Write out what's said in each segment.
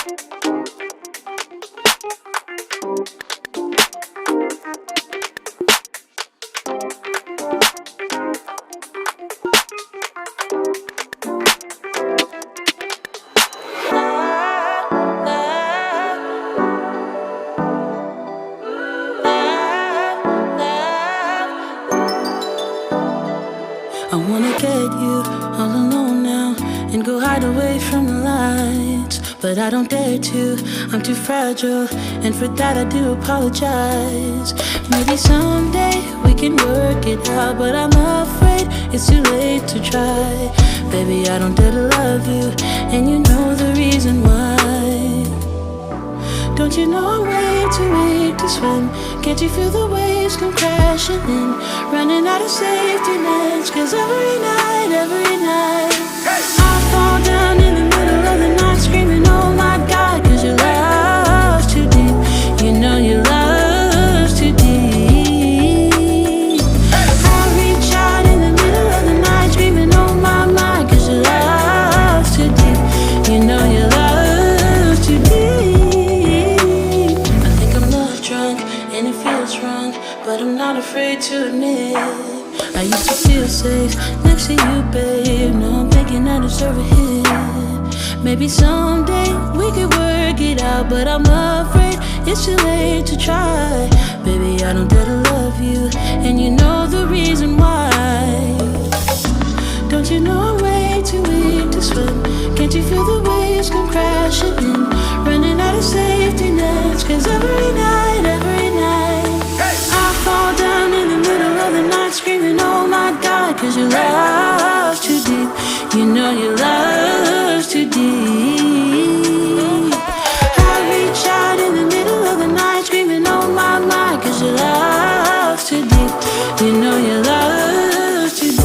I wanna get you all alone now and go hide away from the lights, but I don't dare to, I'm too fragile, and for that I do apologize. Maybe someday we can work it out, but I'm afraid it's too late to try. Baby, I don't dare to love you, and you know the reason why. Don't you know I'm way too weak to swim? Can't you feel the waves come crashing in? Running out of safety nets, 'cause every night I fall down in the middle of the night screaming, oh my God, 'cause your love's too deep. You know your love's too deep. I reach out in the middle of the night screaming, oh my, 'cause your love's too deep. You know your love's too deep. I think I'm love drunk and it feels wrong, but I'm not afraid to admit I used to feel safe next to you, babe. Now I'm thinking I deserve a hit. Maybe someday we could work it out, but I'm afraid it's too late to try. Baby, I don't dare to love you, and you know the reason why. Don't you know I'm way too weak to swim? Can't you feel the waves come crashing in? Running out of safety nets, 'cause every night I fall down in the middle of the night screaming, oh my God, 'cause your love's too deep. You know your love's too deep. I reach out in the middle of the night screaming, oh my, 'cause your love's too deep. You know your love's too deep.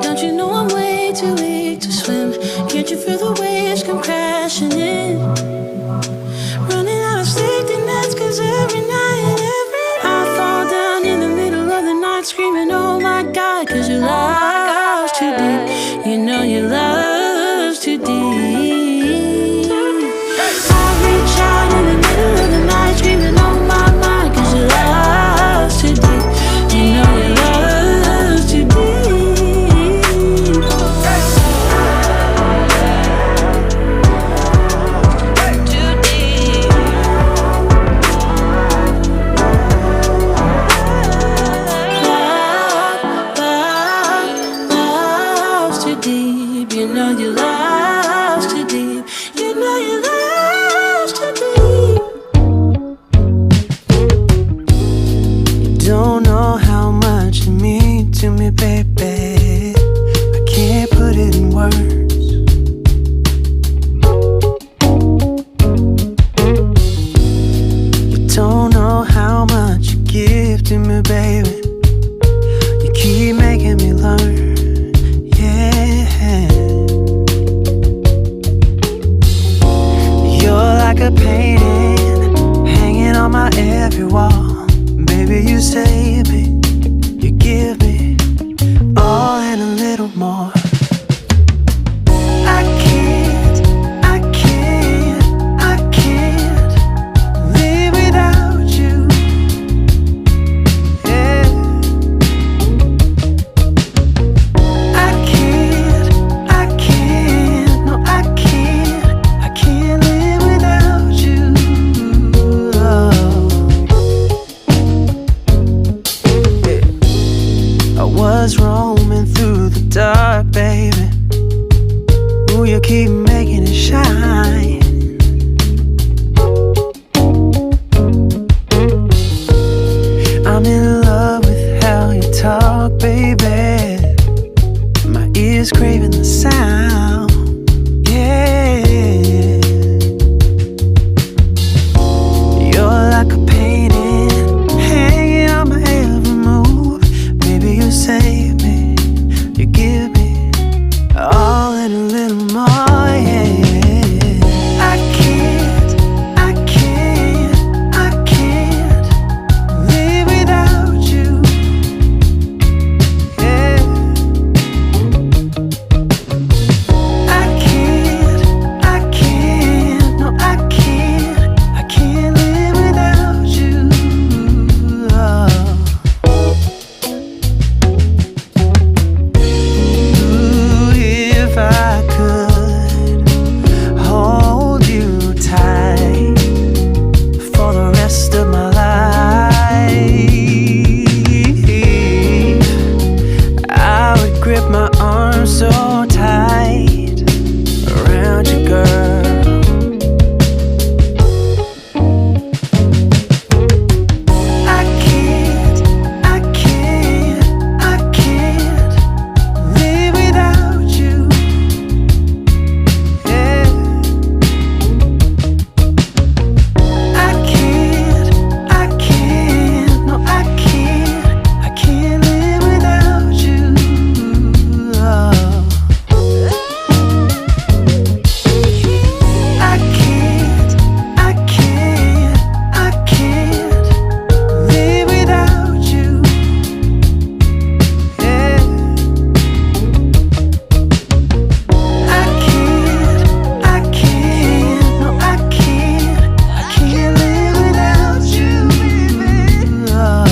Don't you know I'm way too weak to swim? Can't you feel the waves come crashing in? Running out of safety nets, 'cause every night I fall down in the middle of the night screaming, oh my God, 'cause your love's too deep. You know your love's too deep. I reach out in the middle of the night screaming, oh my, 'cause your love's too deep. You know your love's too deep. You know your love's too deep. You know your love's too deep. You don't know how much you mean to me, baby. I can't put it in words. You don't know how much you give to me, baby. You keep making me learn. Like a painting hanging on my every wall. Baby, you save me, you give me all and a little more. I can't live without you. Yeah. I can't live without you. I was roaming through the dark, baby. Ooh, you keep making it shine. I'm in love with how you talk, baby. My ears crazy. craving the sound. Yeah, you're like a painting hanging on my every move. Baby, you save me, you give me all and a little more. Yeah, I can't live without you. Yeah, no, I can't live without you. Oh. Ooh, if I could hold you tight for the rest of my life, I would grip my arms so tight around you, girl. I can't live without you. Yeah, I can't, no, I can't live without you. Oh. I can't live without you. Yeah, I can't, no, I can't live without you, baby. Oh.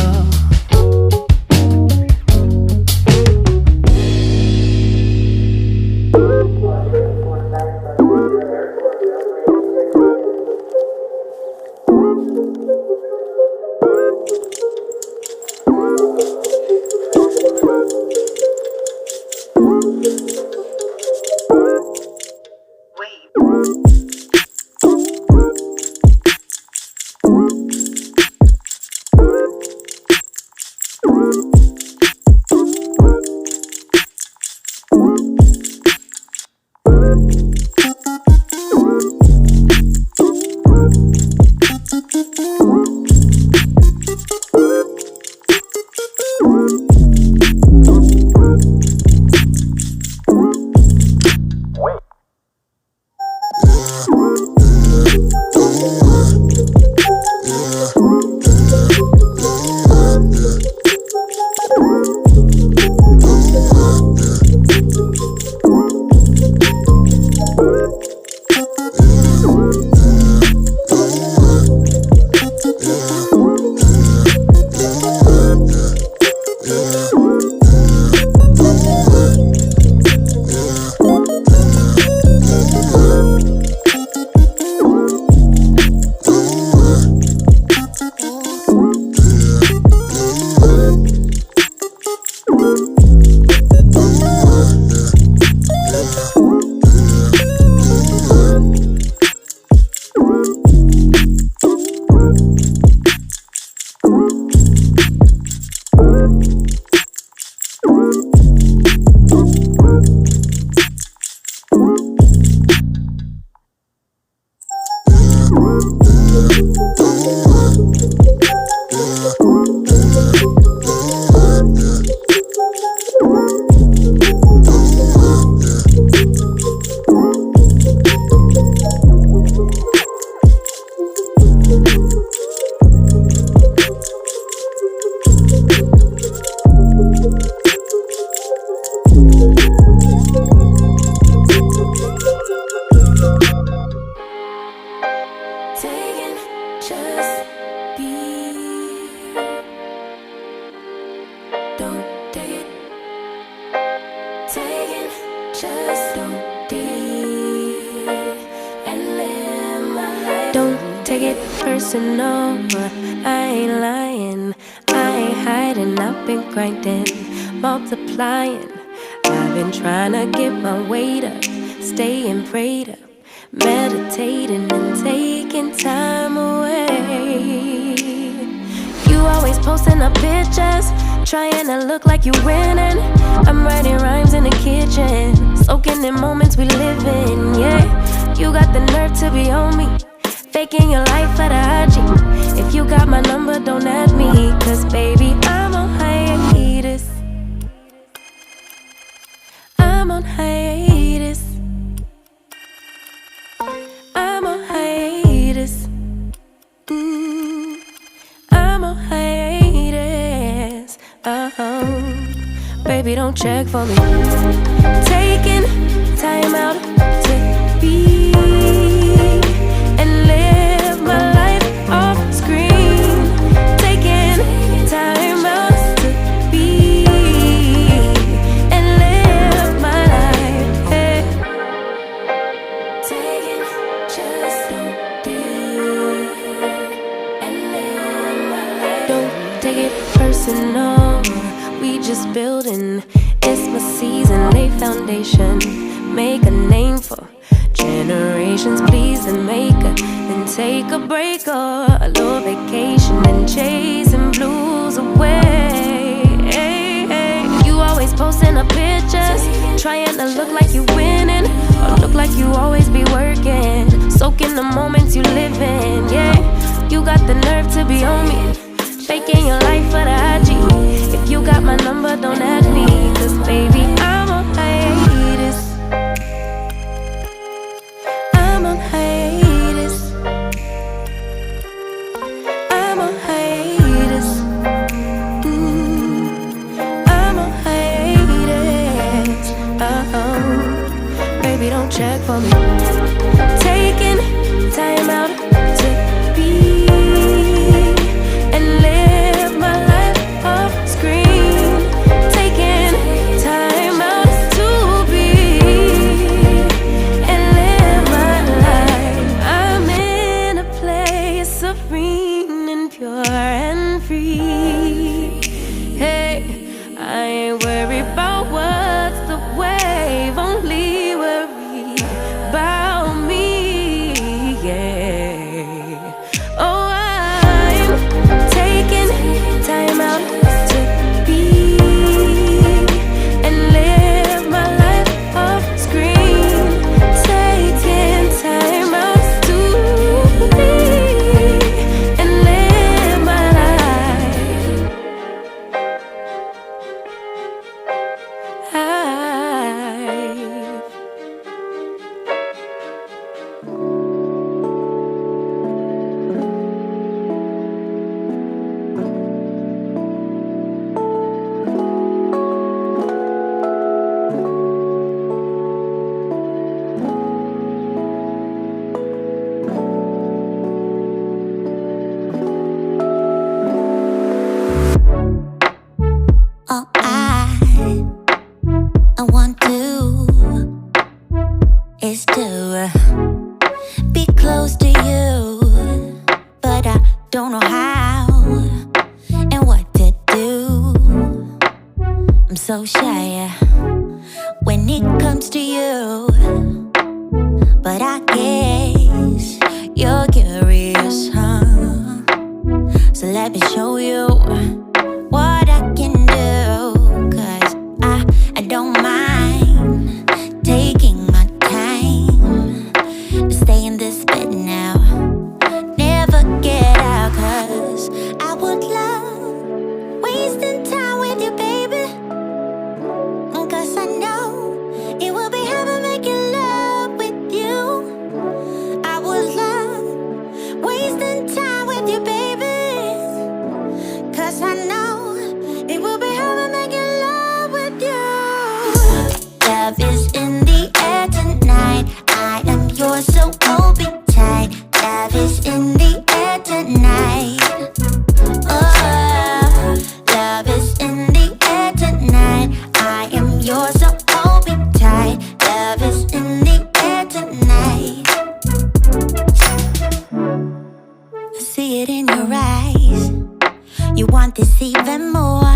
Take it personal, I ain't lying, I ain't hiding, I've been grinding, multiplying. I've been trying to get my weight up, staying prayed up, meditating and taking time away. You always posting up pictures, trying to look like you winning. I'm writing rhymes in the kitchen, moments we live in, yeah. You got the nerve to be on me, faking your life for the IG. If you got my number, don't add me, cause baby, I'm on hiatus. I'm on hiatus. I'm on hiatus. I'm on hiatus. Baby, don't check for me. Taking time out to be and live my life off screen. Taking time out to be and live my life. Hey. Taking just to be and live my life. Don't take it personal. We just building. It's my season, lay foundation. Make a name for generations, please, and make a, then take a break or a little vacation and chasing blues away. Hey, hey. You always posting up pictures, trying to look like you winning, or look like you always be working, soaking the moments you live in, yeah. You got the nerve to be on me, faking your life for the IG. If you got my number, don't add me, cause baby, I'm on hiatus. I'm on hiatus. I'm on hiatus. I'm on hiatus. Baby, don't check for me. Taking time out to be and live my life off screen. Taking time out to be and live my life. I'm in a place serene and pure and free. Hey, I ain't worried about what's the wave, only worry about me, yeah. Oh, I'm taking time out to be and live my life off screen. Taking time out to be and live my life. All I want to is to be close to you, but I don't know how and what to do. I'm so shy when it comes to you, but I guess you're curious, huh? So let me show you what I can do, cause I don't mind taking my time to stay in this bed now, never get out, cause I would love wasting time with you, baby, cause I know it will be heaven making love with you. I would love wasting time with you, baby, cause I know it will be heaven making love with you. Love is in the air tonight. I am yours, so hold me tight. Love is in the air tonight. Oh, love is in the air tonight. I am yours, so hold me tight. Love is in the air tonight. I see it in your eyes. You want this even more,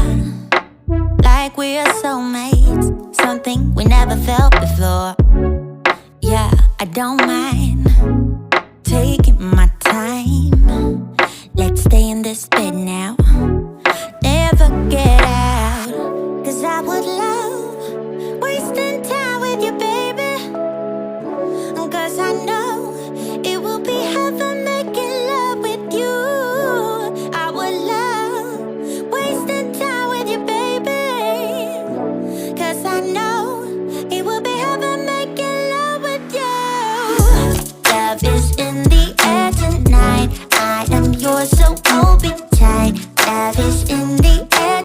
like we are soulmates, something we never felt before. Yeah, I don't mind taking my time. Let's stay in this bed now, never get out, cause I would love wasting time with you, baby, is in